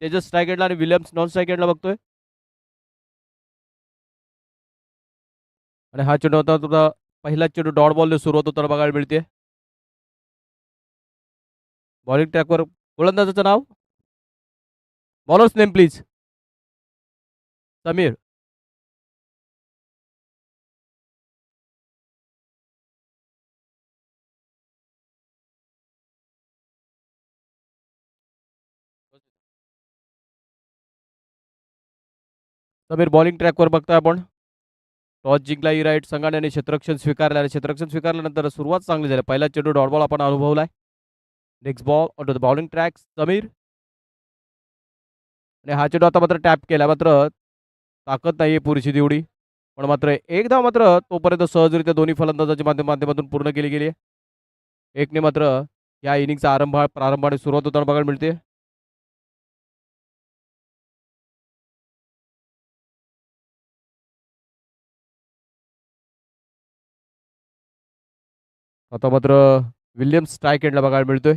Tejas strike एंडला आणि Williams non strike एंडला बघतोय. आणि हा चेंडू होता तुझा पहिला चेंडू डॉट बॉलने सुरुवात होताना बघायला मिळते. बॉलिंग ट्रॅकवर गोलंदाजाचं नाव, bowlers name please. Sameer. Sameer bowling ट्रॅकवर बघतोय आपण. टॉस जिंकला इराईट संघाने आणि क्षेत्ररक्षण स्वीकारलं आणि क्षेत्ररक्षण स्वीकारल्यानंतर सुरुवात चांगली झाली. पहिला चेंडू डॉट बॉल आपण अनुभवलाय. Next ball on to the bowling track Sameer. आणि हा चेंडू आता मात्र टॅप केला, मात्र ताकद नाही आहे पुरेशी तेवढी, पण मात्र एकदा मात्र तोपर्यंत सहजरित्या दोन्ही फलंदाजाच्या माध्यमातून पूर्ण केली गेली. एकने मात्र या इनिंगचा प्रारंभ आणि सुरुवात होताना बघायला मिळते. आता मात्र विलियम्स स्ट्राईक एंडला बघायला मिळतोय.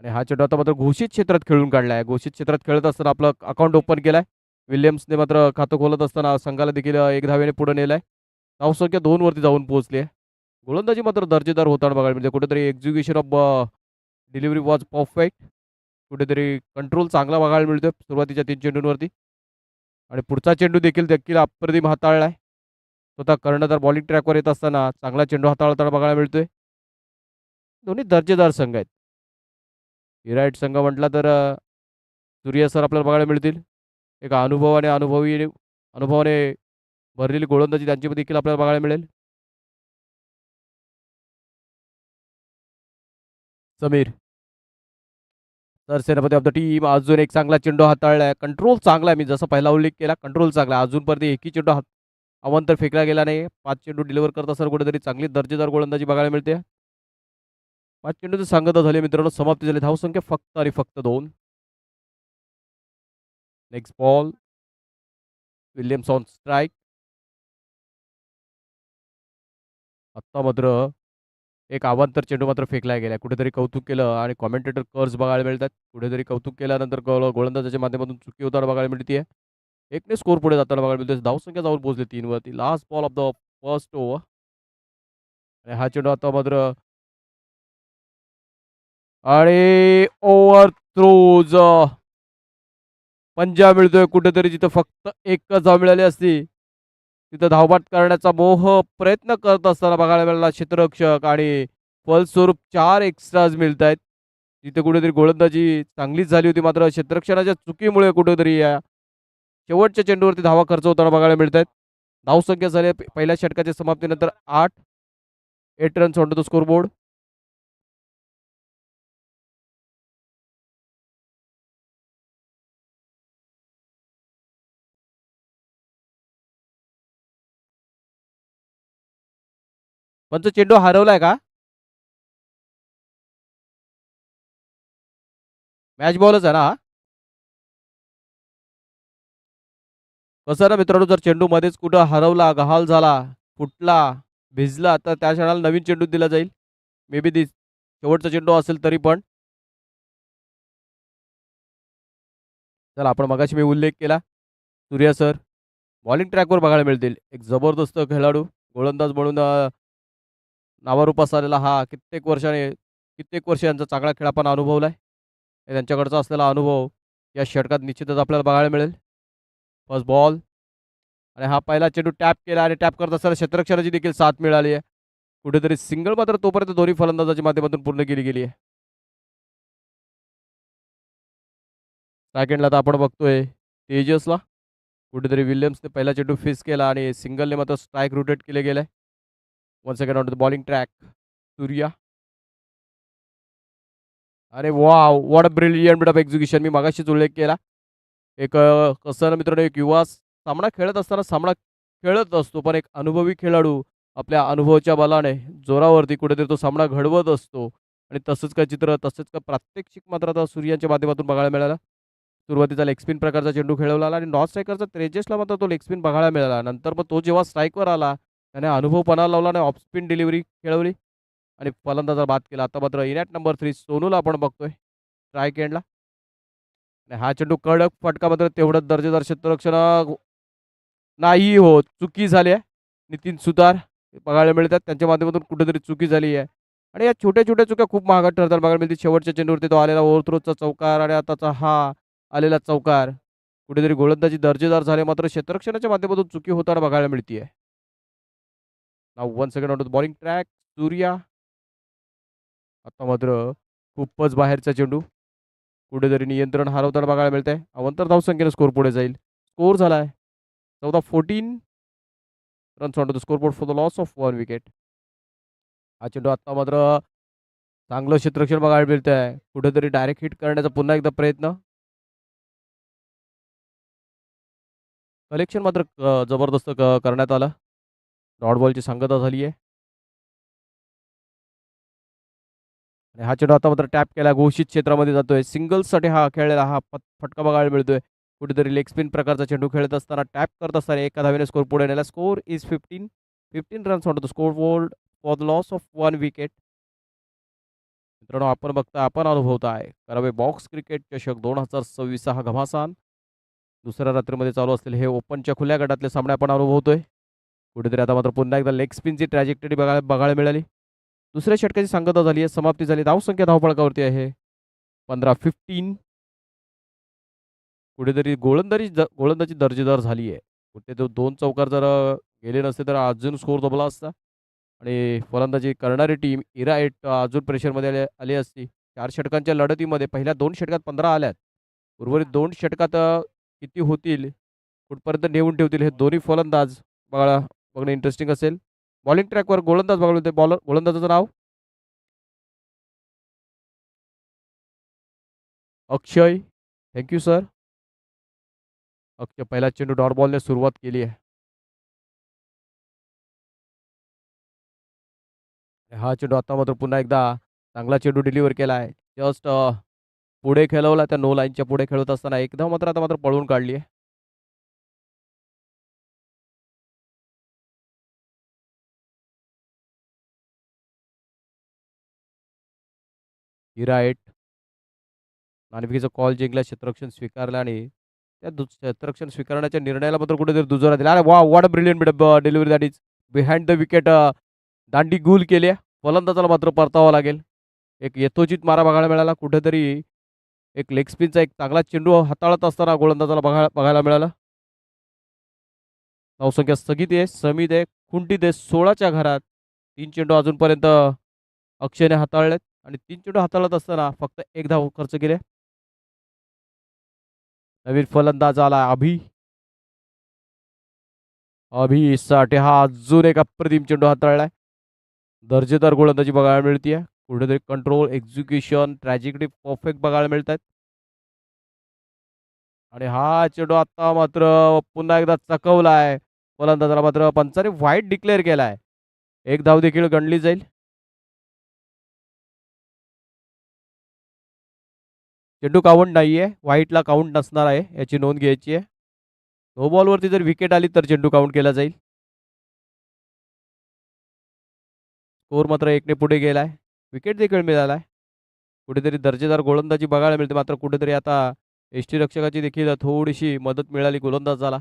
आणि हा चेंडू आता मात्र घोषित क्षेत्रात खेळून काढलाय. घोषित क्षेत्रात खेळत असताना आपलं अकाउंट ओपन केलाय. विलियम्सने मात्र खातं खोलत असताना संघाला देखील एक धावेने पुढे नेलाय. धावसंख्या 2 वरती जाऊन पोहोचली आहे. गोलंदाजी मात्र दर्जेदार होताना बघायला मिळते. कुठेतरी execution of delivery was perfect. कुठेतरी कंट्रोल चांगला बघायला मिळतोय सुरुवातीच्या 3 चेंडूंवरती. आणि पुढचा चेंडू देखील देखील अप्रतिम हाताळलाय. स्वतः कर्णधार बॉलिंग ट्रॅकवर येत असताना चांगला चेंडू हाताळताना बघायला मिळतोय. दोन्ही दर्जेदार संघ आहेत. विराट संघ म्हटला तर सूर्य सर आपल्याला बघायला मिळतील. एक अनुभवाने भरलेली गोलंदाजी त्यांची देखील आपल्याला बघायला मिळेल. समीर तर सेनापती ऑफ द टीम अजून एक चांगला चेंडू हाताळलाय. कंट्रोल चांगला आहे. मी जसा पहिला उल्लेख केला कंट्रोल चांगला आहे. अजूनपर्यंत एकही चेंडू अवंतर फेकला गेला नाही. 5 चेंडू डिलिव्हर करत असताना कुठेतरी चांगली दर्जेदार गोलंदाजी बघायला मिळते. 5 चेंडूची सांगता झाली मित्रांनो, समाप्ती झाली. धावसंख्या फक्त आणि फक्त 2. Next ball Williams on strike. आत्ता मात्र एक अवांतर चेंडू मात्र फेकला गेला. कुठेतरी कौतुक केलं आणि कॉमेंटेटर कर्स बघायला मिळतात. कुठेतरी कौतुक केल्यानंतर गोलंदाजाच्या माध्यमातून चुकी होताना बघायला मिळते. एकने स्कोर पुढे जाताना बघायला मिळते. धावसंख्या जाऊन पोहोचली 3 वरती. Last ball of the first over. आणि हा चेंडू आता मात्र आणि ओव्हर थ्रोज पंजा मिळतोय. कुठेतरी जिथं फक्त एकच धाव मिळाली असती तिथं धावबाद करण्याचा प्रयत्न करत असताना बघायला मिळाला क्षेत्ररक्षक आणि फलस्वरूप 4 एक्स्ट्राज मिळत आहेत. तिथे कुठेतरी गोलंदाजी चांगलीच झाली होती, मात्र क्षेत्ररक्षणाच्या चुकीमुळे कुठेतरी या शेवटच्या चेंडूवरती धावा खर्च होताना बघायला मिळत आहेत. धावसंख्या झाली पहिल्या षटकाच्या समाप्तीनंतर 8 runs on to the scoreboard. पंच चेंडू हरवलाय का? मॅच बॉलच आहे ना? कसं ना मित्रांनो, जर चेंडू मध्येच कुठं हरवला, गहाल झाला, फुटला, भिजला तर त्या क्षणाला नवीन चेंडू दिला जाईल. मे बी दिस शेवटचा चेंडू असेल तरी पण. चला, आपण मगाशी मी उल्लेख केला सूर्या सर बॉलिंग ट्रॅकवर बघायला मिळतील. एक जबरदस्त खेळाडू गोलंदाज म्हणून नावारूपास आलेला हा कित्येक वर्ष यांचा चांगला खेळ आपण अनुभवलाय. त्यांच्याकडचा असलेला अनुभव या षटकात निश्चितच आपल्याला बघायला मिळेल. फर्स्ट बॉल आणि हा पहिला चेंडू टॅप केला आणि टॅप करत असताना क्षेत्ररक्षणाची देखील साथ मिळाली आहे. कुठेतरी सिंगल मात्र तोपर्यंत दोन्ही फलंदाजाच्या माध्यमातून पूर्ण केली गेली आहे. सेकंडला तर आपण बघतोय तेजसला. कुठेतरी विलियम्सने पहिला चेंडू फेस केला आणि सिंगलने मात्र स्ट्राईक रोटेट केले गेले. 1 second on the bowling track Surya. अरे wow, what a brilliant bit of execution. मी मगाशीच उल्लेख केला. एक कसं ना मित्रांनो, एक युवा सामना खेळत असताना सामना खेळत असतो, पण एक अनुभवी खेळाडू आपल्या अनुभवाच्या बलाने जोरावरती कुठेतरी तो सामना घडवत असतो. आणि तसंच का प्रात्यक्षिक मात्र आता सूर्यांच्या माध्यमातून बघायला मिळाला. सुरुवातीचा लेग स्पिन प्रकारचा चेंडू खेळवला आणि नॉन स्ट्रायकरचा तेजसला मात्र तो लेग स्पिन बघायला मिळाला. नंतर मग तो जेव्हा स्ट्राईकवर आला त्याने अनुभव पणाला लावला आणि ऑफ स्पिन डिलिव्हरी खेळवली आणि फलंदाजाला बाद केला. आता मात्र इनॅट नंबर 3 सोनूला आपण बघतोय स्ट्राईक एंडला. आणि हा चेंडू कडक फटका मात्र तेवढंच दर्जेदार क्षेत्ररक्षण नाही होत. चुकी झाली आहे. नितीन सुतार बघायला मिळतात. त्यांच्या माध्यमातून कुठेतरी चुकी झाली आहे. आणि या छोट्या-छोट्या चुक्या खूप महागात ठरतात बघायला मिळते. शेवटच्या चेंडूवरती तो आलेला ओव्हरथ्रोचा चौकार आणि आताचा हा आलेला चौकार. कुठेतरी गोलंदाजी दर्जेदार झाले मात्र क्षेत्ररक्षणाच्या माध्यमातून चुकी होताना बघायला मिळतीये. Now 1 second on the bowling track. Surya आता मात्र खूपच बाहेरचा चेंडू. कुठेतरी नियंत्रण हरवताना बघायला मिळतंय. अवांतर धावसंख्येने स्कोर पुढे जाईल. स्कोर झालाय 14-14 runs on to the scoreboard for the loss of 1 wicket. हा चेंडू आता मात्र चांगलं क्षेत्ररक्षण बघायला मिळतंय. कुठेतरी डायरेक्ट हिट करण्याचा पुन्हा एकदा प्रयत्न. कलेक्शन मात्र जबरदस्त करण्यात आलं. डॉट बॉलची सांगता झाली आहे. आणि हा चेंडू आता मात्र टॅप केला घोषित क्षेत्रामध्ये जातोय. सिंगल्ससाठी हा खेळलेला हा फटका बघायला मिळतोय. कुठेतरी लेग स्पिन प्रकारचा चेंडू खेळत असताना टॅप करत असताना एका धावेने स्कोर पुढे नेला. Score is 15 runs on the score board for the loss of 1 wicket. मित्रांनो आपण बघता आपण अनुभवताय करावे बॉक्स क्रिकेट चषक 2026 हा घमासान दुसऱ्या रात्रीमध्ये चालू असलेले हे ओपनच्या खुल्या गटातले सामने आपण अनुभवतोय. कुठेतरी आता मात्र पुन्हा एकदा लेग स्पिनची ट्रॅजेक्टरी बघायला बघायला मिळाली. दुसऱ्या षटकाची सांगता झाली आहे. समाप्ती झाली. धावसंख्या धावफलकावरती आहे 15-15. कुठेतरी गोलंदाजी दर्जेदार झाली आहे. कुठे तो 2 चौकार जर गेले नसते तर अजून स्कोर दबला असता. आणि फलंदाजी करणारी टीम इरा 8 अजून प्रेशरमध्ये आली असती. 4 षटकांच्या लढतीमध्ये पहिल्या 2 षटकात 15 आल्यात. उर्वरित 2 षटकात किती होतील, कुठपर्यंत नेऊन ठेवतील हे दोन्ही फलंदाज बघणं इंटरेस्टिंग असेल. बॉलिंग ट्रॅकवर गोलंदाज बघायला होते. गोलंदाजाचं नाव अक्षय. Thank you sir. अक्षय पहिला चेंडू डॉट बॉलने सुरुवात केली आहे. हा चेंडू आता मात्र पुन्हा एकदा चांगला चेंडू डिलिव्हर केला आहे. जस्ट पुढे खेळवला त्या नो लाईनच्या पुढे खेळत असताना एकदा मात्र आता मात्र पळून काढली आहे. हिरा 8 नाणेफेकीचा कॉल जिंकला. क्षेत्ररक्षण स्वीकारलं आणि त्या क्षेत्ररक्षण स्वीकारण्याच्या निर्णयाला मात्र कुठेतरी दुजोरा दिला. अरे वा what a brilliant delivery that is behind the wicket. दांडी गुल केली आहे. फलंदाजाला मात्र परतावा लागेल. एक यथोचित मारा बघायला मिळाला. कुठेतरी एक लेग स्पिनचा एक चांगला चेंडू हाताळत असताना गोलंदाजाला बघायला मिळाला. धावसंख्या स्थगित आहे. समित आहे. खुंटीत आहे. 16च्या घरात 3 चेंडू अजूनपर्यंत अक्षयने हाताळलेत आणि 3 चेंडू हाताळत असताना फक्त एक धाव खर्च केले. नवीन फलंदाज आला अभि. अभिसाठी हा अजून एक अप्रतिम चेंडू हाताळलाय. दर्जेदार गोलंदाजी बघायला मिळतीये. कुठेतरी कंट्रोल एक्झिक्युशन ट्रॅजेक्टरी परफेक्ट बघायला मिळतात. आणि हा चेंडू आता मात्र पुन्हा एकदा चकवलाय. फलंदाजाला मात्र पंचाने वाईट डिक्लेअर केलाय. एक धाव देखील गणली जाईल. चेंडू काउंट नाहीये. व्हाईटला काउंट नसणार आहे याची नोंद घ्यायची आहे. नो बॉलवरती जर विकेट आली तर चेंडू काउंट केला जाईल. स्कोर मात्र 1 ने पुढे गेलाय. विकेट देखील मिळालाय. कुठेतरी दर्जेदार गोलंदाजी बघायला मिळते मात्र कुठेतरी आता यष्टीरक्षकाची देखील थोडीशी मदत मिळाली गोलंदाजाला.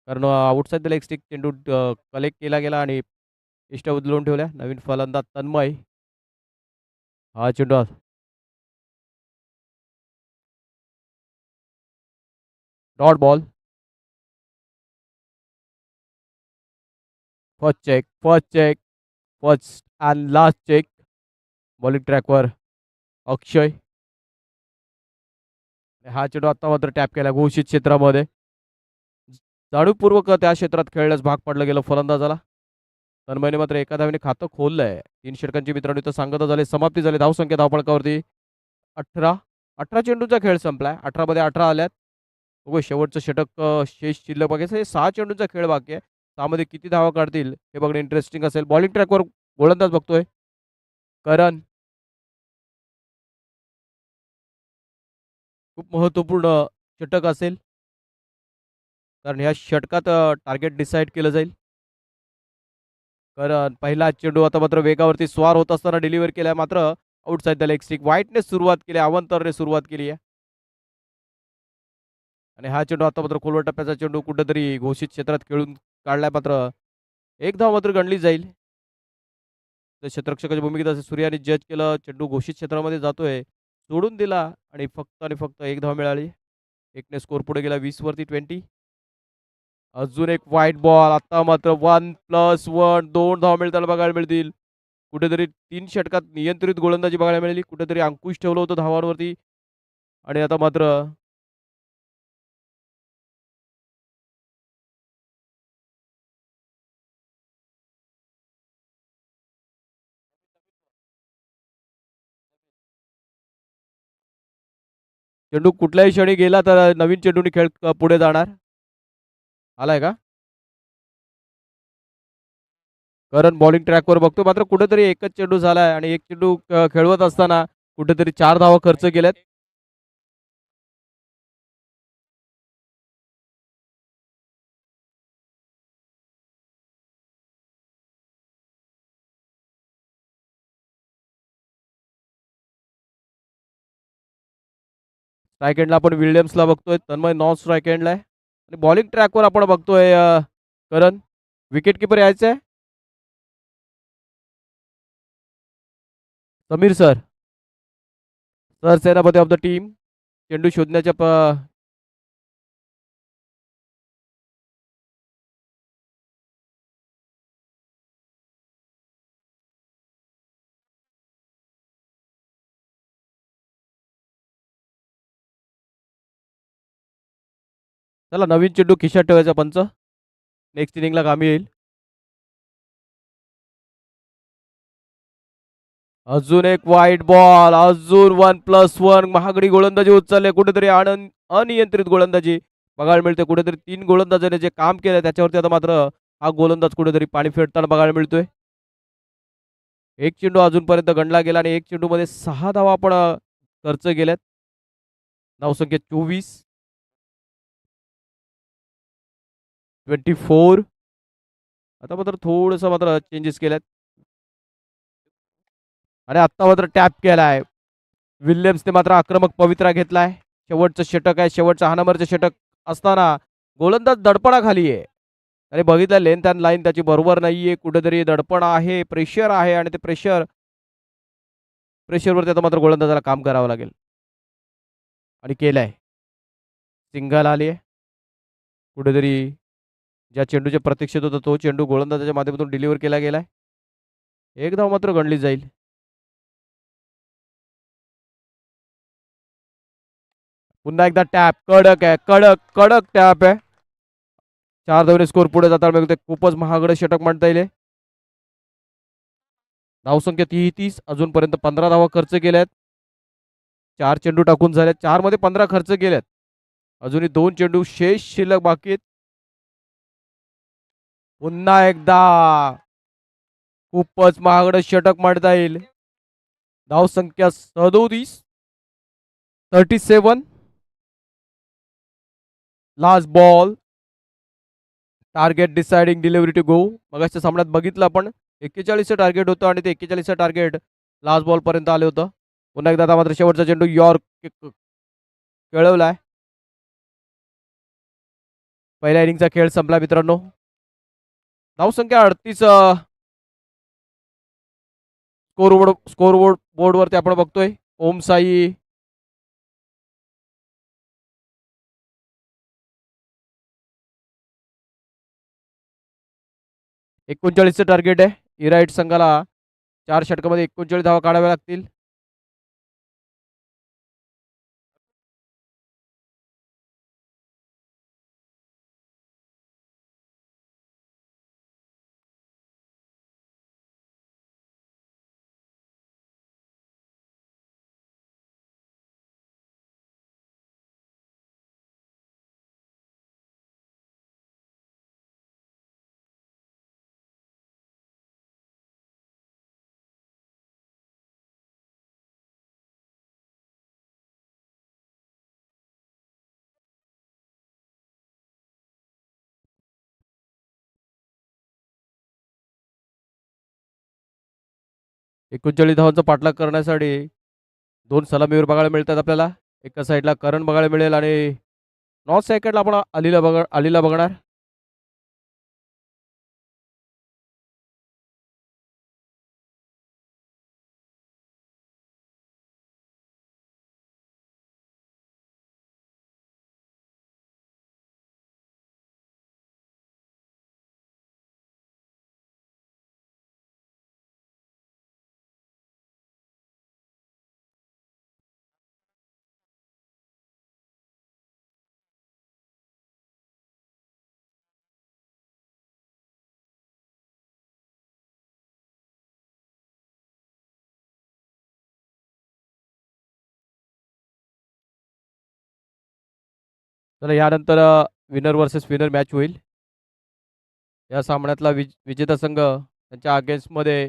कारण आउटसाईड द लेग स्टिक चेंडू कलेक्ट केला गेला आणि इष्ट उचलून ठेवल्या. नवीन फलंदाज तन्मय. हा चेंडू dot ball. First and last check. Bowling ट्रॅकवर अक्षय. हा चेंडू आता मात्र टॅप केला घोषित क्षेत्रामध्ये. जाणीवपूर्वक त्या क्षेत्रात खेळण्यास भाग पडलं गेलं फलंदाजाला. तन्मयने मात्र एका धावेने खातं खोललंय. 3 षटकांची मित्रांनो इथं सांगता झाली. समाप्ती झाली. धावसंख्या धावफलकावरती 18 चेंडूंचा खेळ संपलाय. 18 मध्ये 18 आल्यात. बघू शेवटचं षटक शेष शिल्लक बघायचं. हे 6 चेंडूंचा खेळ बाकी आहे. 6 मध्ये किती धावा काढतील हे बघणं इंटरेस्टिंग असेल. बॉलिंग ट्रॅकवर गोलंदाज बघतोय करण. खूप महत्त्वपूर्ण षटक असेल कारण ह्या षटकात टार्गेट डिसाईड केलं जाईल. कारण पहिला चेंडू आता मात्र वेगावरती स्वार होत असताना डिलिव्हर केलाय मात्र आउटसाइड द लेग स्टिक. व्हाईटने सुरुवात केली, अवांतरने सुरुवात केली आहे. आणि हा चेंडू आता मात्र खोलवर टप्प्याचा चेंडू कुठेतरी घोषित क्षेत्रात खेळून काढलाय मात्र एक धाव मात्र गणली जाईल. तर क्षेत्ररक्षकाच्या भूमिकेत असे सूर्याने जज केलं, चेंडू घोषित क्षेत्रामध्ये जातोय, सोडून दिला आणि फक्त एक धाव मिळाली. एकने स्कोर पुढे गेला 20 वरती 20. अजून एक व्हाईट बॉल. आता मात्र 1+1 2 धाव मिळताना बघायला मिळतील. कुठेतरी 3 षटकात नियंत्रित गोलंदाजी बघायला मिळाली. कुठेतरी अंकुश ठेवलं होतं धावांवरती आणि आता मात्र चेंडू कुठल्याही क्षणी गेला तर नवीन चेंडूने खेळ पुढे जाणार. आलाय का? कारण बॉलिंग ट्रॅकवर बघतो मात्र कुठेतरी एकच चेंडू झालाय आणि एक चेंडू खेळवत असताना कुठेतरी 4 धावा खर्च केल्यात. स्ट्राईक एंडला आपण विल्यम्सला बघतोय, तन्मय नॉन स्ट्राईक एंडला आहे आणि बॉलिंग ट्रॅकवर आपण बघतोय करण विकेट किपर यायचं आहे समीर सर. सर सेनापती ऑफ द टीम. चेंडू शोधण्याच्या 'चला नवीन चेंडू खिशात ठेवायचा पंच, नेक्स्ट इनिंगला कामी येईल. अजून एक वाईट बॉल. अजून 1+1 महागडी गोलंदाजी उचलले. कुठेतरी अनियंत्रित गोलंदाजी बघायला मिळते. कुठेतरी 3 गोलंदाजाने जे काम केलं त्याच्यावरती आता मात्र हा गोलंदाज कुठेतरी पाणी फेडताना बघायला मिळतोय. एक चेंडू अजूनपर्यंत गणला गेला आणि एक चेंडू मध्ये 6 धावा आपण खर्च केल्यात. धावसंख्या 24, 24. आता मात्र थोडंसं मात्र चेंजेस केल्यात आणि आता मात्र टॅप केलाय. विल्यम्सने मात्र आक्रमक पवित्रा घेतलाय. शेवटचं षटक आहे, शेवटचं हा नंबरचं षटक असताना गोलंदाज दडपणाखाली आहे. आणि बघितलं लेंथ अँड लाईन त्याची बरोबर नाहीये. कुठेतरी दडपण आहे, प्रेशर आहे आणि ते प्रेशरवरती आता मात्र गोलंदाजाला काम करावं लागेल आणि केलंय. सिंगल आली आहे. कुठेतरी ज्या चेंडूच्या प्रतीक्षेत होता तो चेंडू गोलंदाजाच्या माध्यमातून डिलिव्हर केला गेलाय. एक धाव मात्र गणली जाईल. पुन्हा एकदा टॅप. कडक आहे, कडक कडक टॅप आहे. 4 धावने स्कोर पुढे जाताना खूपच महागडं षटक म्हणता येईल. धावसंख्या 33. अजूनपर्यंत 15 धावा खर्च केल्यात. 4 चेंडू टाकून झाल्यात. 4 मध्ये 15 खर्च केल्यात. अजूनही 2 चेंडू शेष शिल्लक बाकी आहेत. पुन्हा एकदा खूपच महागडं षटक म्हणता येईल. धावसंख्या 37, 37. Last ball. Target deciding delivery to go. मगाच्या सामन्यात बघितलं आपण 41चं टार्गेट होतं आणि ते 41चं टार्गेट लास्ट बॉल पर्यंत आले होतं. पुन्हा एकदा आता मात्र शेवटचा चेंडू यॉर्क खेळवलाय. पहिल्या इनिंगचा खेळ संपला मित्रांनो. धावसंख्या 38. स्कोर बोर्डवरती आपण बघतोय ओम साई 39चं टार्गेट आहे. इराईट संघाला 4 षटकामध्ये 39 धावा काढाव्या लागतील. 39 धावांचा पाठलाग करण्यासाठी 2 सलामीवीर बघायला मिळतात आपल्याला. एका साईडला करण बघायला मिळेल आणि नॉर्थ साईडला आपण अलीला बघणार. चला यानंतर विनर वर्सेस विनर मॅच होईल. या सामन्यातला विजेता संघ त्यांच्या अगेन्स्टमध्ये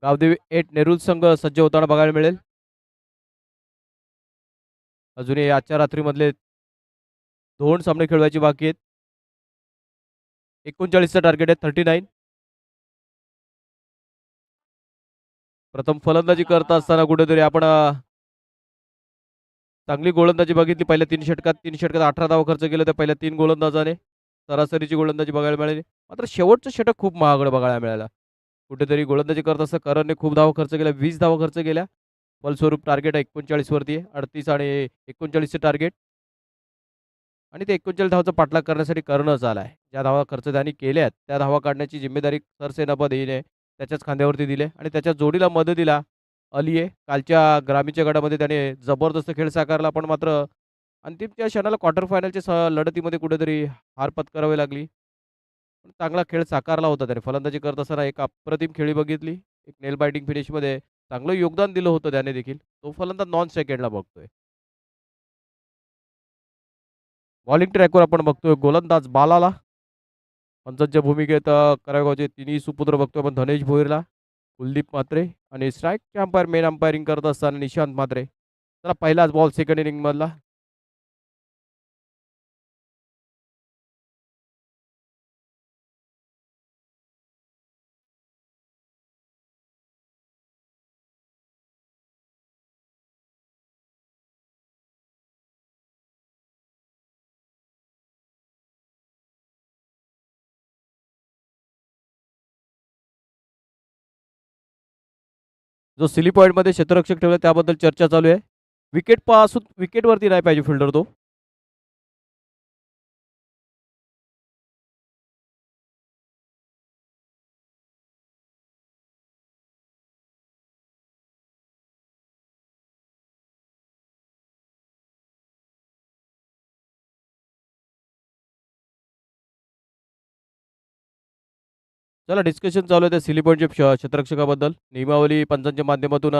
गावदेवी 8 नेरूल संघ सज्ज होताना बघायला मिळेल. अजूनही आजच्या रात्रीमधले 2 सामने खेळवायचे बाकी आहेत. 39चं टार्गेट आहे. 39. प्रथम फलंदाजी करत असताना कुठेतरी आपण चांगली गोलंदाजी बघितली. पहिल्या 3 षटकात 18 धावा खर्च केले त्या पहिल्या 3 गोलंदाजाने. सरासरीची गोलंदाजी बघायला मिळाली. मात्र शेवटचं षटक खूप महागडं बघायला मिळालं. कुठेतरी गोलंदाजी करत असताना करणने खूप धावा खर्च केल्या. 20 धावा खर्च केल्या. फलस्वरूप टार्गेट 39 वरती आहे. 38 आणि 39चे टार्गेट. आणि ते 39 धावाचा पाठलाग करण्यासाठी करणच आलाय. ज्या धावा खर्च त्यांनी केल्यात त्या धावा काढण्याची जिम्मेदारी सरसेनापद हिने त्याच्याच खांद्यावरती दिली आणि त्याच्या जोडीला मदतीला अली आहे. कालच्या ग्रामीणच्या गटामध्ये त्याने जबरदस्त खेळ साकारला, पण मात्र अंतिमच्या क्षणाला क्वार्टर फायनलच्या लढतीमध्ये कुठेतरी हार पत्करावी लागली. पण चांगला खेळ साकारला होता त्याने. फलंदाजी करत असताना एक अप्रतिम खेळी बघितली. एक नेल बायटिंग फिनिशमध्ये चांगलं योगदान दिलं होतं त्याने देखील. तो फलंदाज नॉन सेकंडला बघतोय. बॉलिंग ट्रॅकवर आपण बघतोय गोलंदाज बालाला. पंचांच्या भूमिकेत करायगावचे तिन्ही सुपुत्र बघतोय आपण. धनेश भोईरला, कुलदीप म्हात्रे आणि स्ट्राईकचे अंपायर मेन अंपायरिंग करत असताना निशांत म्हात्रे. चला पहिलाच बॉल सेकंड इनिंग मधला. जो सिली पॉईंटमध्ये क्षेत्ररक्षक ठेवला त्याबद्दल चर्चा चालू आहे. विकेट पासून विकेटवरती नाही पाहिजे फिल्डर तो. चला डिस्कशन चालू आहे त्या सिली पॉईंटच्या क्षेत्ररक्षकाबद्दल. नियमावली पंचांच्या माध्यमातून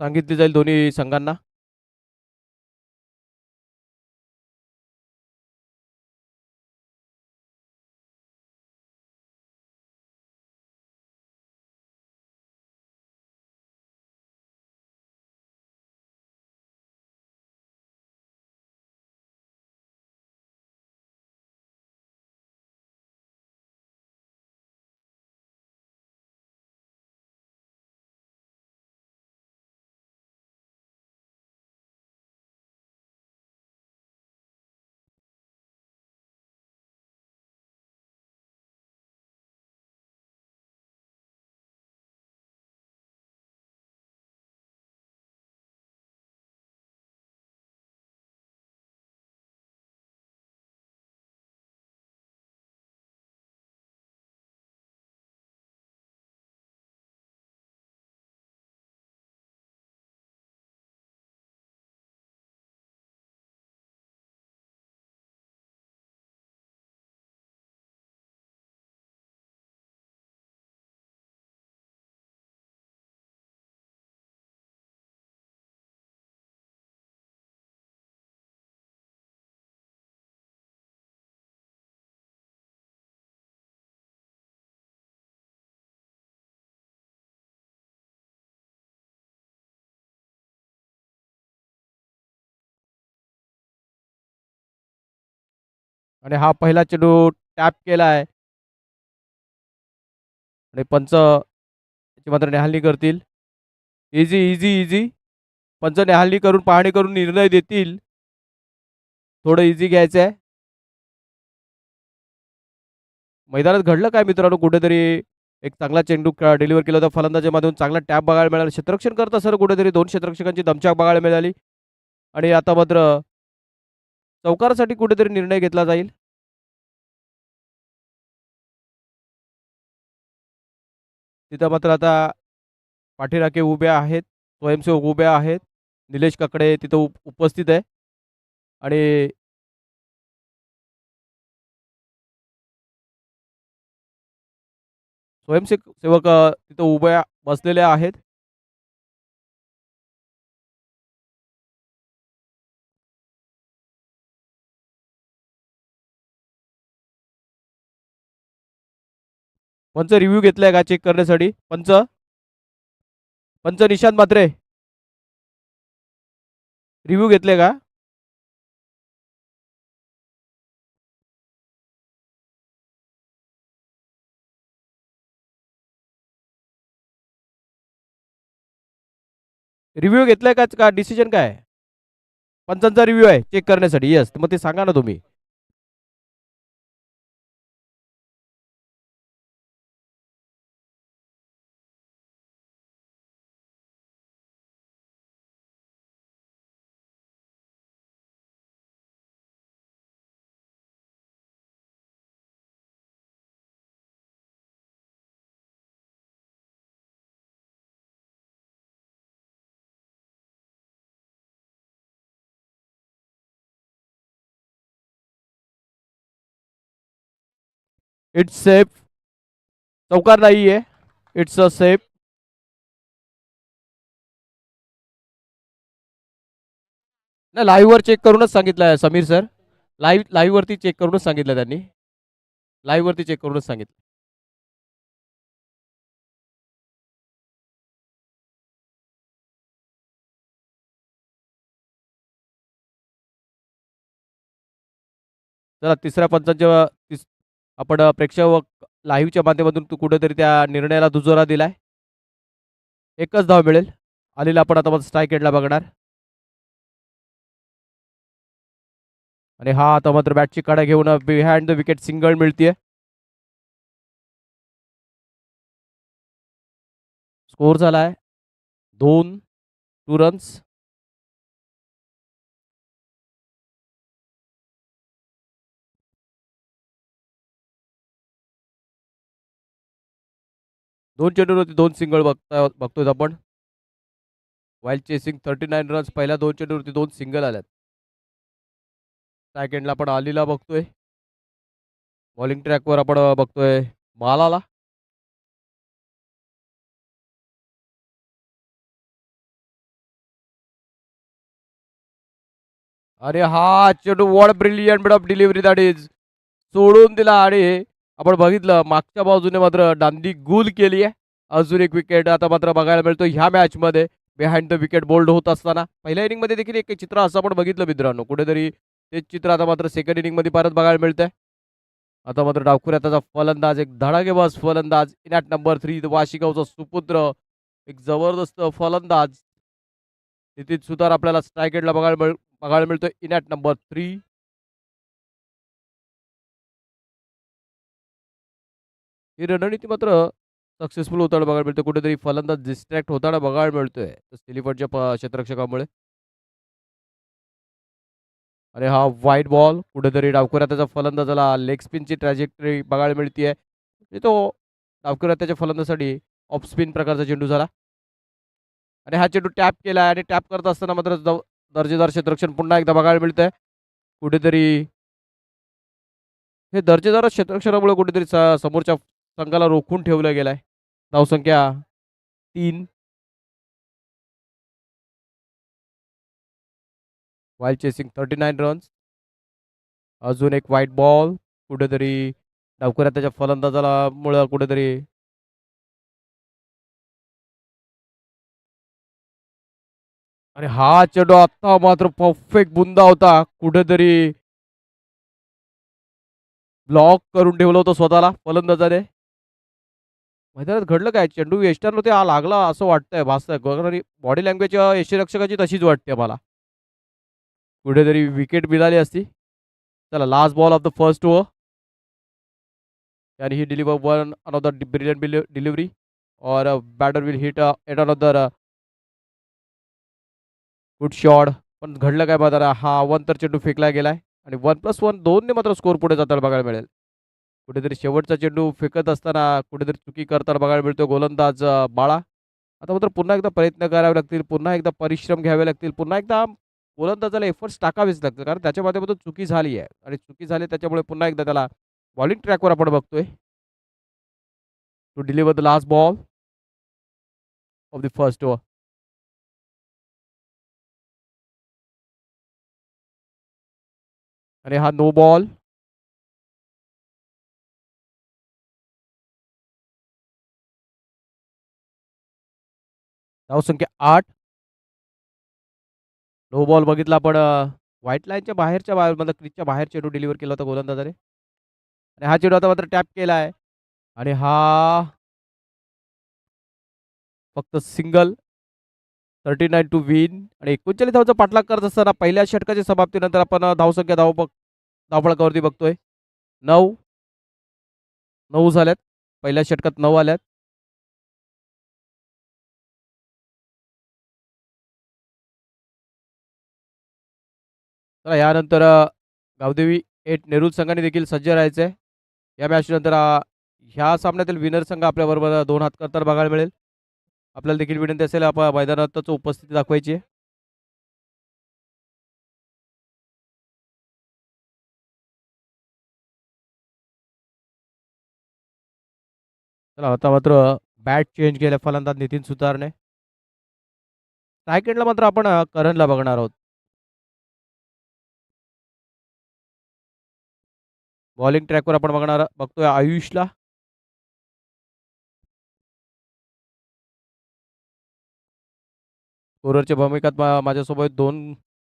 सांगितली जाईल दोन्ही संघांना. आणि हा पहिला चेंडू टॅप केला आहे आणि पंच मात्र निहाळणी करतील. Easy easy easy. पंच निहाळणी करून पाहणी करून निर्णय देतील. थोडं इझी घ्यायचं आहे. मैदानात घडलं काय मित्रांनो, कुठेतरी एक चांगला चेंडू डिलिव्हर केला होता फलंदाजामधून, चांगला टॅप बघायला मिळाला. क्षेत्ररक्षण करत असताना कुठेतरी दोन क्षेत्ररक्षकांची दमछाक बघायला मिळाली. आणि आता मात्र चौकारासाठी कुठेतरी निर्णय घेतला जाईल. तिथं मात्र आता पाठीराखे उभे आहेत, स्वयंसेवक उभे आहेत. निलेश काकडे तिथं उपस्थित आहे. आणि स्वयंसेवक तिथं उभ्या बसलेले आहेत. पंच रिव्ह्यू घेतलाय का चेक करण्यासाठी? पंच पंच निशांत मात्रे रिव्ह्यू घेतले का? रिव्ह्यू घेतलाय का डिसिजन काय आहे? पंचांचा रिव्ह्यू आहे चेक करण्यासाठी. येस, मग ते सांगा ना तुम्ही. It's safe. चौकार नाहीये. It's a safe. नाही, लाईव्ह वर चेक करूनच सांगितलं समीर सर. लाईव्ह वरती चेक करूनच सांगितलं त्यांनी. लाईव्ह वरती चेक करूनच सांगितलं. चला, तिसऱ्या पंचांच्या आपण प्रेक्षक लाईव्हच्या माध्यमातून तू कुठेतरी त्या निर्णयाला दुजोरा दिलाय. एकच धाव मिळेल. आलेला आपण आता स्ट्राईक एंडला बघणार. आणि हा आता मात्र बॅटची काढा घेऊन बिहाइंड द विकेट सिंगल मिळतीये. स्कोर झालाय 2 रन्स. दोन चेंडूवरती 2 सिंगल बघतोय आपण. While chasing 39 runs. पहिल्या 2 चेंडूवरती 2 सिंगल आल्यात. स्ट्राईक एंडला आपण अलीला बघतोय. बॉलिंग ट्रॅकवर आपण बघतोय मालाला. अरे हा चेंडू, what brilliant bit of delivery that is. सोडून दिला. आणि आपण बघितलं मागच्या बाजूने मात्र डांदी गुल केली आहे. अजून एक विकेट आता मात्र बघायला मिळतो ह्या मॅच मध्ये. बिहाइंड द विकेट बोल्ड होत असताना पहिल्या इनिंग मध्ये देखील एक चित्र असं आपण बघितलं मित्रांनो. कुठेतरी तेच चित्र आता मात्र सेकंड इनिंग मध्ये परत बघायला मिळतंय. आता मात्र डावखुऱ्यात त्याचा फलंदाज, एक धडाकेबाज फलंदाज, इन ॲट नंबर 3 वाशिगावचा सुपुत्र, एक जबरदस्त फलंदाज नितीन सुतार आपल्याला स्ट्राईक एंडला बघायला मिळतोय इन ॲट नंबर 3. ही रणनीती मात्र सक्सेसफुल होताना बघायला मिळते. कुठेतरी फलंदाज डिस्ट्रॅक्ट होताना बघायला मिळतोय सिलिफटच्या क्षेत्ररक्षकामुळे. आणि हा वाईट बॉल कुठेतरी डावखुऱ्यात त्याचा फलंदाजाला लेग स्पिनची ट्रॅजेक्टरी बघायला मिळतीये. तो डावखुऱ्यात त्याच्या फलंदाजासाठी ऑफ स्पिन प्रकारचा चेंडू झाला. आणि हा चेंडू टॅप केला आणि टॅप करत असताना मात्र दर्जेदार क्षेत्ररक्षण पुन्हा एकदा बघायला मिळतंय. कुठेतरी हे दर्जेदार क्षेत्ररक्षणामुळे कुठेतरी समोरच्या संघाला रोखून ठेवलं गेलाय. धावसंख्या 3. While chasing 39 runs. अजून एक व्हाईट बॉल कुठेतरी डावखुऱ्यात त्याच्या फलंदाजाला मुळे कुठेतरी. आणि हा चेंडू आता मात्र परफेक्ट बुंदा होता. कुठेतरी ब्लॉक करून ठेवलं होतं स्वतःला फलंदाजाने. मैदानात घडलं काय? चेंडू यष्टींवरती लागला असं वाटतंय, भासतंय. कारण बॉडी लँग्वेज यष्टीरक्षकाची तशीच वाटते मला. कुठेतरी विकेट मिळाली असती. चला last ball of the first over and he deliver one another brilliant delivery or a batter will hit at another good shot. पण घडलं काय बघा, हा वन तर चेंडू फेकला गेलाय आणि 1+1 2 ने मात्र स्कोर पुढे जाताना बघायला मिळेल. कुठेतरी शेवटचा चेंडू फेकत असताना कुठेतरी चुकी करताना बघायला मिळतो गोलंदाज बाळा. आता मात्र पुन्हा एकदा प्रयत्न करावे लागतील, पुन्हा एकदा परिश्रम घ्यावे लागतील, पुन्हा एकदा गोलंदाजाला एफर्ट्स टाकावेच लागतील कारण त्याच्या माध्यमातून चुकी झाली आहे आणि चुकी झाली त्याच्यामुळे पुन्हा एकदा त्याला बॉलिंग ट्रॅकवर आपण बघतोय to deliver the last ball of the first over. आणि हा नो बॉल. धावसंख्या 8. नो बॉल बघितला आपण व्हाईट लाईनच्या बाहेरच्या मतलब क्रीजच्या बाहेर चेंडू डिलिव्हर केला होता गोलंदाजाने आणि हा चेंडू आता मात्र टॅप केला आहे आणि हा फक्त सिंगल 39 टू विन आणि 39 धावचा पाठलाग करत असताना पहिल्या षटकाच्या समाप्तीनंतर आपण धावसंख्या धावफलकावरती बघतोय 9 झाल्यात. पहिल्या षटकात 9 आल्यात. तर यानंतर गावदेवी 8 नेरूळ संघाने देखील सज्ज राहायचंय. या मॅच नंतर ह्या सामन्यातील विनर संघ आपल्याबरोबर 2 हात करताना बघायला मिळेल. आपल्याला देखील विनंती असेल आपण मैदानातच उपस्थिती दाखवायची. चला आता मात्र बॅट चेंज केल्या फलंदाज नितीन सुतारने. स्ट्राईक एंडला मात्र आपण करणला बघणार आहोत. बॉलिंग ट्रॅकवर आपण बघतोय आयुषला. स्कोररच्या भूमिकात माझ्यासोबत 2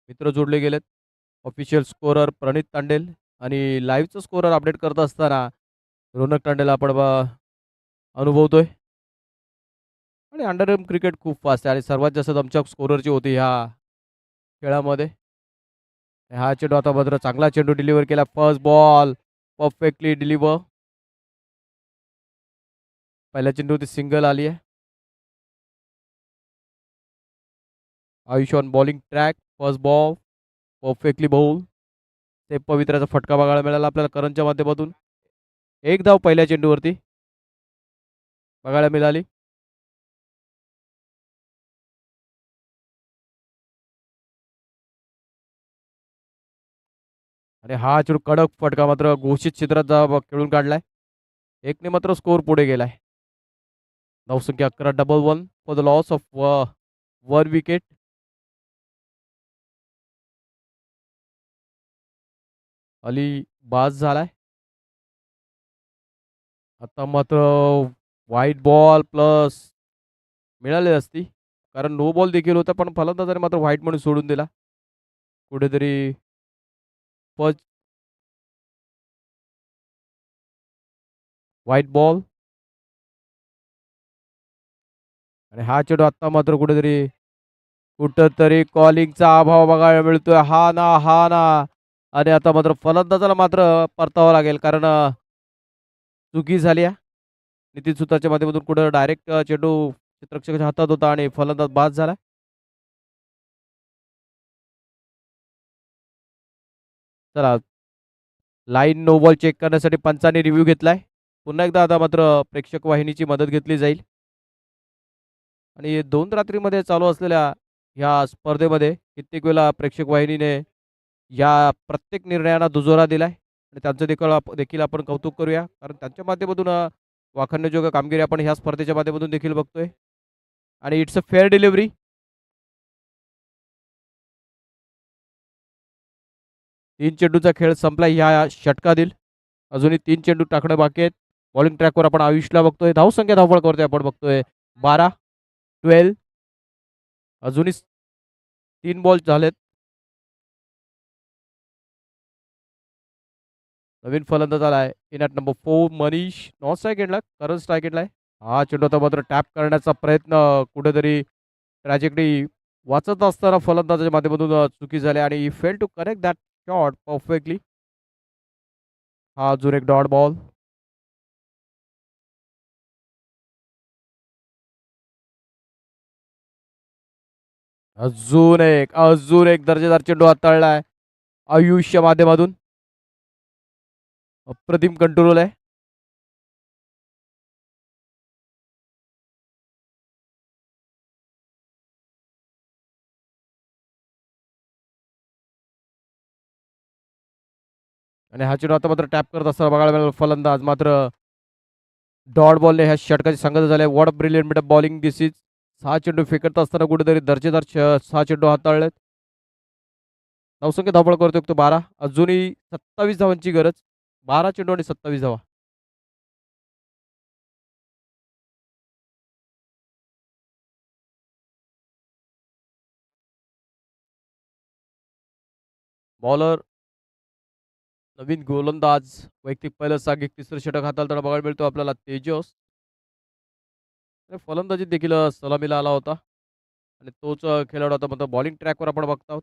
मित्र जोडले गेलेत. ऑफिशियल स्कोरर प्रणित तांडेल आणि लाईव्हचं स्कोरर अपडेट करत असताना रोनक तांडेल आपण अनुभवतोय. आणि अंडरआर्म क्रिकेट खूप फास्ट आहे आणि सर्वात जास्त आमच्या स्कोररची होती ह्या खेळामध्ये. हा चेंडू आता मात्र चांगला चेंडू डिलिव्हर केला. First ball perfectly deliver. पहिल्या चेंडूवरती सिंगल आली आहे. Ayush on bowling track. First ball perfectly ball. ते पवित्राचा फटका बघायला मिळाला आपल्याला करणच्या माध्यमातून. एक धाव पहिल्या चेंडूवरती बघायला मिळाली. आणि हा चेंडू कडक फटका मात्र घोषित क्षेत्रात खेळून काढलाय. 1 ने मात्र स्कोर पुढे गेलाय. धावसंख्या 11 11 for the loss of 1 wicket. Ali बाज झालाय. आता मात्र व्हाईट बॉल प्लस मिळाली असती कारण नो बॉल देखील होता पण फलंदाजाने मात्र व्हाईट म्हणून सोडून दिला. कुठेतरी फर्स्ट व्हाईट बॉल आणि हा चेंडू आता मात्र कुठंतरी कॉलिंगचा अभाव बघायला मिळतोय. हा ना हा ना आणि आता मात्र फलंदाजाला मात्र परतावं लागेल कारण चुकी झाली आहे. नितीन सुतारच्या माध्यमातून कुठं डायरेक्ट चेंडू क्षेत्ररक्षकाच्या हातात होता आणि फलंदाज बाद झाला. चला लाईन नो बॉल चेक करण्यासाठी पंचांनी रिव्ह्यू घेतलाय. पुन्हा एकदा आता मात्र प्रेक्षक वाहिनीची मदत घेतली जाईल आणि 2 रात्रीमध्ये चालू असलेल्या ह्या स्पर्धेमध्ये कित्येक वेळा प्रेक्षक वाहिनीने या प्रत्येक निर्णयांना दुजोरा दिलाय आणि त्यांचं देखील आपण कौतुक करूया कारण त्यांच्या माध्यमातून वाखाणण्याजोग्य कामगिरी आपण ह्या स्पर्धेच्या माध्यमातून देखील बघतोय आणि इट्स अ फेअर डिलिव्हरी. 3 चेंडूचा खेळ संपला ह्या षटकातील. अजूनही 3 चेंडू टाकणं बाकी आहेत. बॉलिंग ट्रॅकवर आपण आयुषला बघतोय. धावसंख्या धावपळ करतोय आपण बघतोय 12 12. अजूनही 3 बॉल झालेत. नवीन फलंदाज आलाय in at number 4 Manish. Non strike एंडला करण स्ट्राईक एंडला आहे. हा चेंडू आता मात्र टॅप करण्याचा प्रयत्न कुठेतरी ट्रॅजेक्टरी वाचत असताना फलंदाजाच्या माध्यमातून चुकी झाली आणि fail to correct that shot perfectly. हा अजून एक डॉट बॉल. अजून एक दर्जेदार चेंडू हाताळलाय आयुष्य माध्यमातून. अप्रतिम कंट्रोल आहे. आणि हा चेंडू आता मात्र टॅप करत असताना बघायला मिळाला फलंदाज मात्र डॉट बॉलने ह्या षटकाची सांगता झाले. What a brilliant bit of bowling this is. सहा चेंडू फेकत असताना कुठेतरी दर्जेदार सहा चेंडू हाताळलेत. नवसंख्य धावपळ करतोय तो 12. अजूनही 27 धावांची गरज. 12 चेंडू आणि 27 धावा. बॉलर नवीन गोलंदाज वैयक्तिक पहिलं सांघिक तिसरं षटक हाताळताना बघायला मिळतो आपल्याला तेजस. आणि फलंदाजीत देखील सलामीला आला होता आणि तोच खेळाडू आता म्हणतो बॉलिंग ट्रॅकवर आपण बघत आहोत.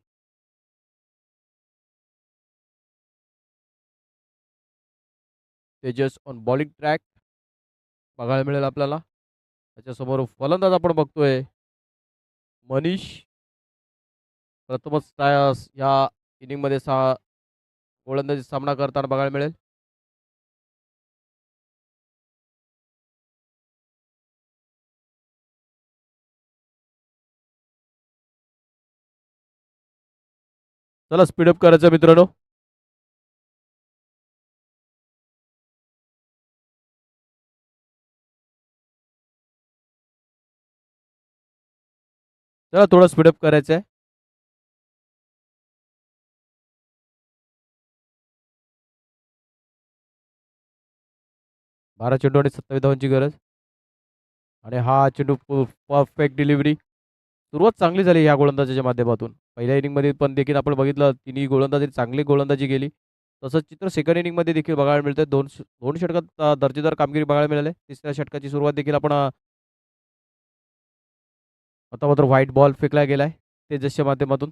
तेजस ऑन बॉलिंग ट्रॅक बघायला मिळेल आपल्याला. त्याच्यासमोर फलंदाज आपण बघतोय मनीष. प्रथमच या इनिंगमध्ये गोलंदाजी सामना करताना बघायला मिळेल. चला स्पीडअप करायचं मित्रांनो. चला थोडं स्पीडअप करायचं आहे. 12 चेंडू आणि 27 धावांची गरज. आणि हा चेंडू परफेक्ट डिलिव्हरी. सुरुवात चांगली झाली या गोलंदाजाच्या माध्यमातून. पहिल्या इनिंगमध्ये पण देखील आपण बघितलं तिन्ही गोलंदाजी चांगली गोलंदाजी केली. तसंच चित्र सेकंड इनिंगमध्ये देखील बघायला मिळतंय. दोन षटकात दर्जेदार कामगिरी बघायला मिळाली. तिसऱ्या षटकाची सुरुवात देखील आपण आता मात्र व्हाईट बॉल फेकला गेलाय तेजसच्या माध्यमातून.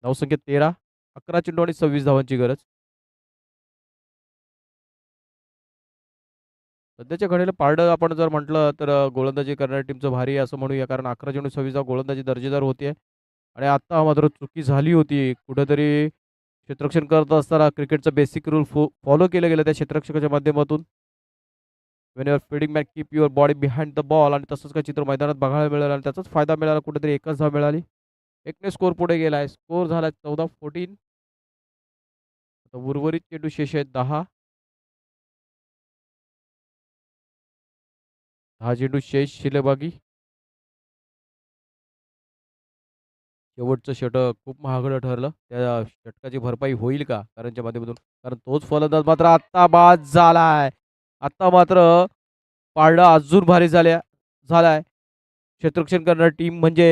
धावसंख्या 13. 11 चेंडू आणि 26 धावांची गरज. सध्याच्या घडीला पारडं आपण जर म्हटलं तर गोलंदाजी करणाऱ्या टीमचं भारी आहे असं म्हणूया. कारण 11 चेंडू 26 धावा गोलंदाजी दर्जेदार होती. आणि आता मात्र चुकी झाली होती. कुठेतरी क्षेत्ररक्षण करत असताना क्रिकेटचा बेसिक रूल फॉलो केलं गेलं त्या क्षेत्ररक्षकाच्या माध्यमातून. Wien your fielding man keep your body behind the ball. आणि तसंच काही चित्र मैदानात बघायला मिळालं आणि त्याचाच फायदा मिळाला. कुठेतरी एकच धाव मिळाली. एकने स्कोर पुढे गेलाय. स्कोर झाला 14-14. आता उर्वरित चेंडू शेष आहेत 10. 10 चेंडू शेष शिल्लक. शेवटचं षटक खूप महागडं ठरलं. त्या षटकाची भरपाई होईल का कारणच्या माध्यमातून. कारण तोच फलंदाज मात्र आत्ता बाद झालाय. आत्ता मात्र पारडा अजून भारी झालाय. क्षेत्ररक्षण करणारी टीम म्हणजे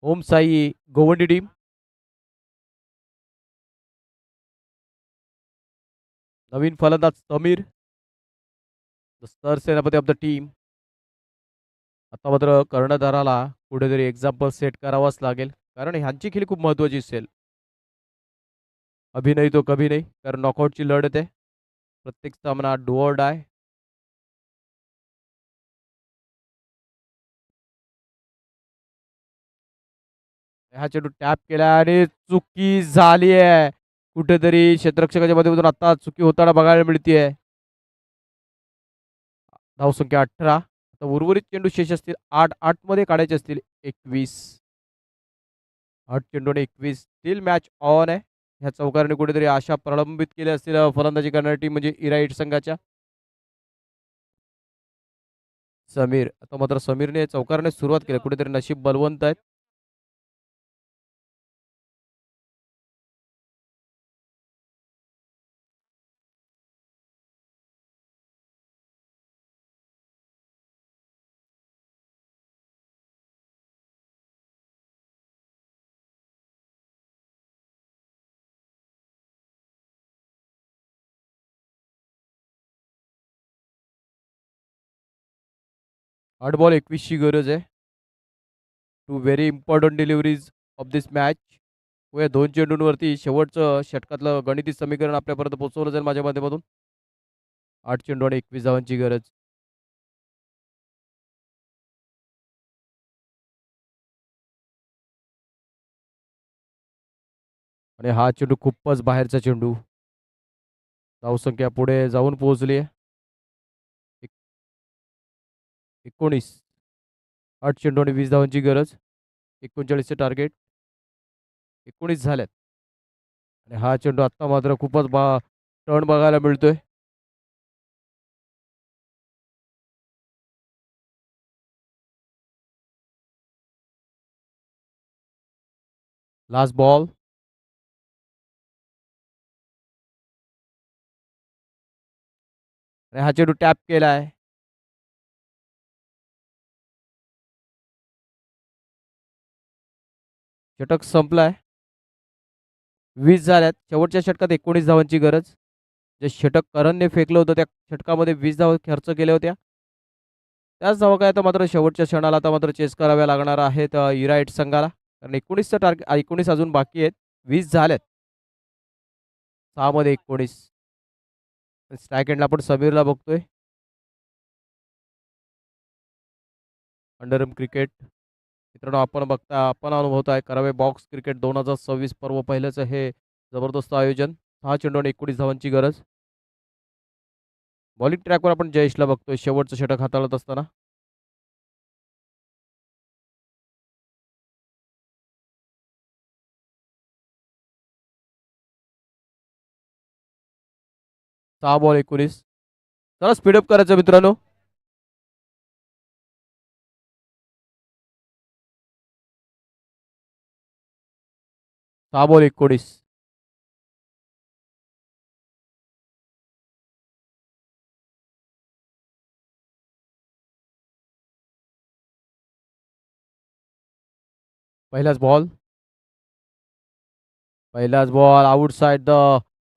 ओम साई गोवंडी टीम. नवीन फलंदाज समीर द सरसेनापती ऑफ द टीम. आता मात्र कर्णधाराला कुठेतरी एक्झाम्पल सेट करावाच लागेल. कारण ह्यांची खेळी खूप महत्त्वाची असेल. अभिनय तो कभी नाही. कारण नॉकआउटची लढत आहे. प्रत्येक सामना डू ऑर डाय. हा चेंडू टॅप केला आणि चुकी झाली आहे. कुठेतरी क्षेत्ररक्षकाच्या माध्यमातून आता चुकी होताना बघायला मिळतीये. धावसंख्या 18. आता उर्वरित चेंडू शेष असतील 8. 8 मध्ये काढायचे असतील 21. 8 चेंडू आणि 21. स्टील मॅच ऑन आहे. ह्या चौकाराने कुठेतरी आशा प्रलंबित केल्या असतील फलंदाजी करणारी टीम म्हणजे इराईट संघाच्या. समीर आता मात्र समीरने चौकारने सुरुवात केली. कुठेतरी नशीब बलवंत आहेत. 8 बॉल 21 ची गरज आहे. Two very important deliveries of this match. या 2 चेंडूंवरती शेवटचं षटकातलं गणिती समीकरण आपल्यापर्यंत पोहोचवलं जाईल माझ्या माध्यमातून. 8 चेंडू आणि 21 धावांची गरज. आणि हा चेंडू खूपच बाहेरचा चेंडू. धावसंख्या पुढे जाऊन पोहोचली आहे. 19. 8 चेंडू आणि 20 धावांची गरज. 39चे टार्गेट. 19 झाल्यात. आणि हा चेंडू आत्ता मात्र खूपच टर्न बघायला मिळतोय. Last ball. आणि हा चेंडू टॅप केलाय. षटक संपलाय. 20 झाल्यात. शेवटच्या षटकात 19 धावांची गरज. जे षटक करणने फेकलं होतं त्या षटकामध्ये 20 धावा खर्च केल्या होत्या. त्याच धावा काय आता मात्र शेवटच्या क्षणाला आता मात्र चेस कराव्या लागणार आहेत इराईट संघाला. कारण 19चं टार्गेट 19 अजून बाकी आहेत. 20 झाल्यात. 6 मध्ये 19. स्ट्राईक एंडला आपण समीरला बघतोय. अंडरम क्रिकेट मित्रांनो आपण बघता आपण अनुभवताय करावे बॉक्स क्रिकेट 2026 पर्व पहिल्याच हे जबरदस्त आयोजन. 6 चेंडू आणि 19 धावांची गरज. बॉलिंग ट्रॅकवर आपण जयेशला बघतोय शेवटचं षटक हाताळत असताना. सहा बॉल 19. चला स्पीडअप करायचं मित्रांनो. सहा बॉल 19. पहिलाच बॉल. पहिलाच ball outside the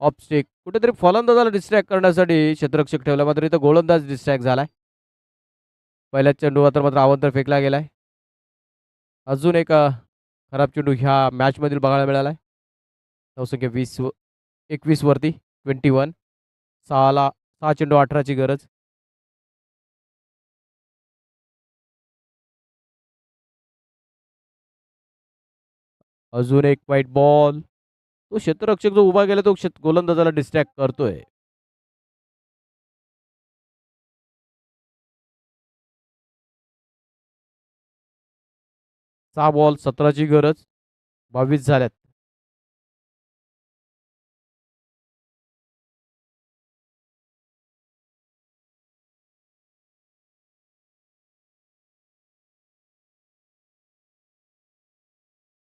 of stick. कुठेतरी फलंदाजाला डिस्ट्रॅक्ट करण्यासाठी क्षेत्ररक्षक ठेवला मात्र इथं गोलंदाज डिस्ट्रॅक्ट झालाय. पहिल्याच चेंडू मात्र अवंतर फेकला गेलाय. अजून एक खराब चेंडू ह्या मॅच मधील बघायला मिळालाय. धावसंख्या 21 वरती 21. 6 चेंडू 18ची गरज. अजून एक वाईट बॉल. तो क्षेत्ररक्षक जो उभा गेला तो गोलंदाजाला डिस्ट्रॅक्ट करतोय. सहा बॉल 17ची गरज. 22 झाल्यात.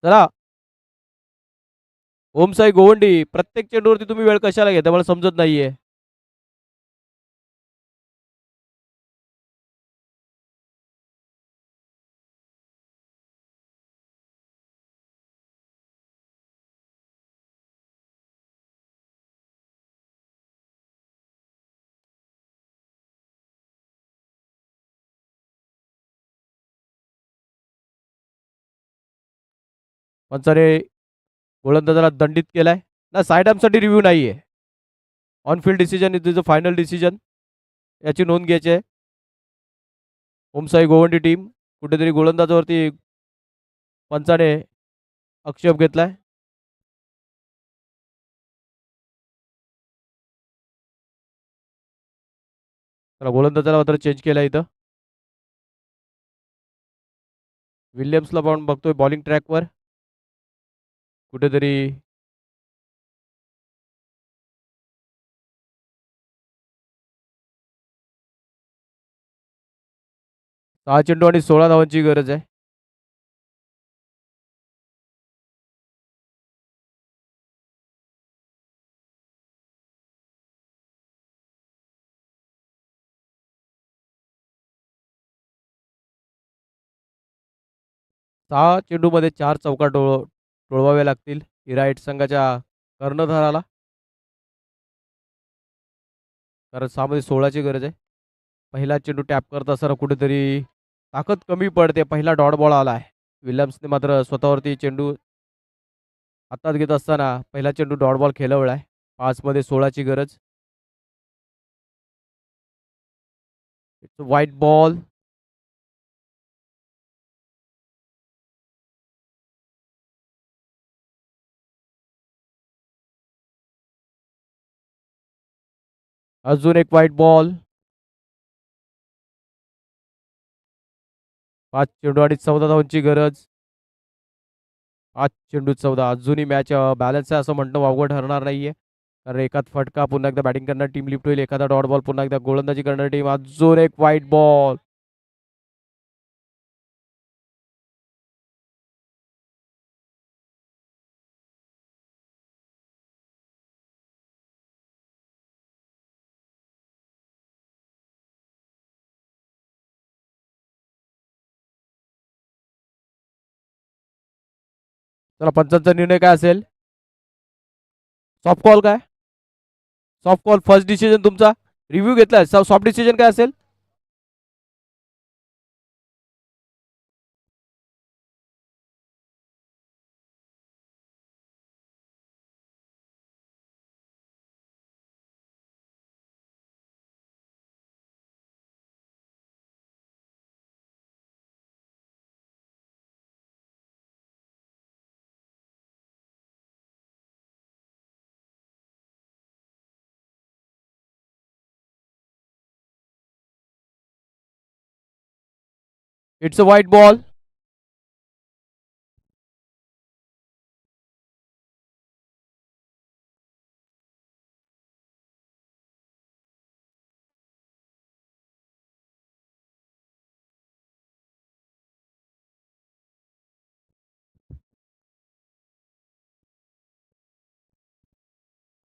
चला ओमसाई गोवंडी प्रत्येक चेंडूवरती तुम्ही वेळ कशाला घेता मला समजत नाहीये. पंचाने गोलंदाजाला दंडित केलाय. ना साईड आर्मसाठी रिव्ह्यू नाहीये. On field decision is the final decision. याची नोंद घ्यायची आहे. ओमसाई गोवंडी टीम कुठेतरी गोलंदाजावरती पंचाने आक्षेप घेतलाय. त्याला गोलंदाजाला मात्र चेंज केला इथं. विल्यम्सला पण बघतोय बॉलिंग ट्रॅकवर कुठेतरी. सहा चेंडू आणि 16 धावांची गरज आहे. सहा चेंडूमध्ये 4 चौकार टोळवावे लागतील इराईट संघाच्या कर्णधाराला. कारण 6 मध्ये 16ची गरज आहे. पहिला चेंडू टॅप करत असताना कुठेतरी ताकद कमी पडते. पहिला डॉट बॉल आला आहे. विल्यम्सने मात्र स्वतःवरती चेंडू हातात घेत असताना पहिला चेंडू डॉट बॉल खेळवलाय. 5 मध्ये 16 ची गरज. It's white ball. अजून एक व्हाईट बॉल. 5 चेंडू आणि 14 धावांची गरज. 5 चेंडू 14. अजूनही मॅच बॅलन्स आहे असं म्हणणं वावगं ठरणार नाहीये. कारण एकात फटका पुन्हा एकदा बॅटिंग करणार टीम लिफ्ट होईल. एखादा डॉट बॉल पुन्हा एकदा गोलंदाजी करणार टीम. अजून एक व्हाईट बॉल. चला पंचांचा निर्णय काय असेल. सॉफ्ट कॉल काय. सॉफ्ट कॉल फर्स्ट डिसिजन तुमचा. रिव्ह्यू घेतलाय. सॉफ्ट डिसिजन काय असेल. 'It's a white ball.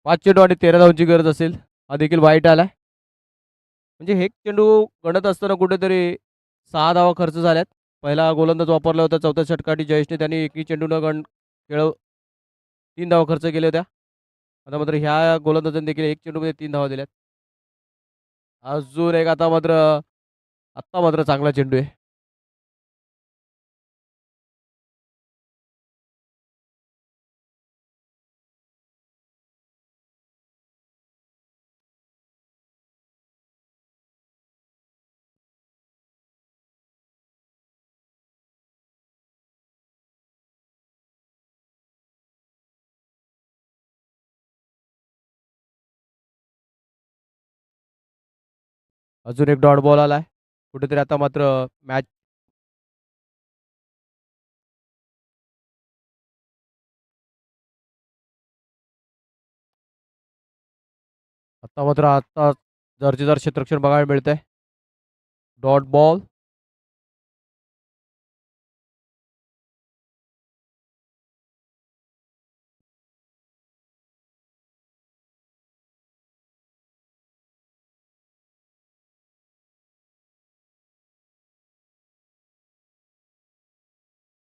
5 चेंडू आणि 13 धावांची गरज असेल. हा देखील वाईट आलाय. म्हणजे हे चेंडू गणत असताना कुठेतरी 6 धावा खर्च झाल्यात. पहिला गोलंदाज वापरला होता चौथ्या षटकासाठी जयेशने. त्यांनी एकही चेंडू न गण खेळ 3 धावा खर्च केल्या होत्या. आता मात्र ह्या गोलंदाजांनी देखील एक चेंडूमध्ये 3 धावा दिल्यात. अजून एक आता मात्र चांगला चेंडू आहे. अजून एक डॉट बॉल आलाय. कुठेतरी आता मात्र मॅच आता दर्जेदार क्षेत्ररक्षण बघायला मिळतंय. Dot ball.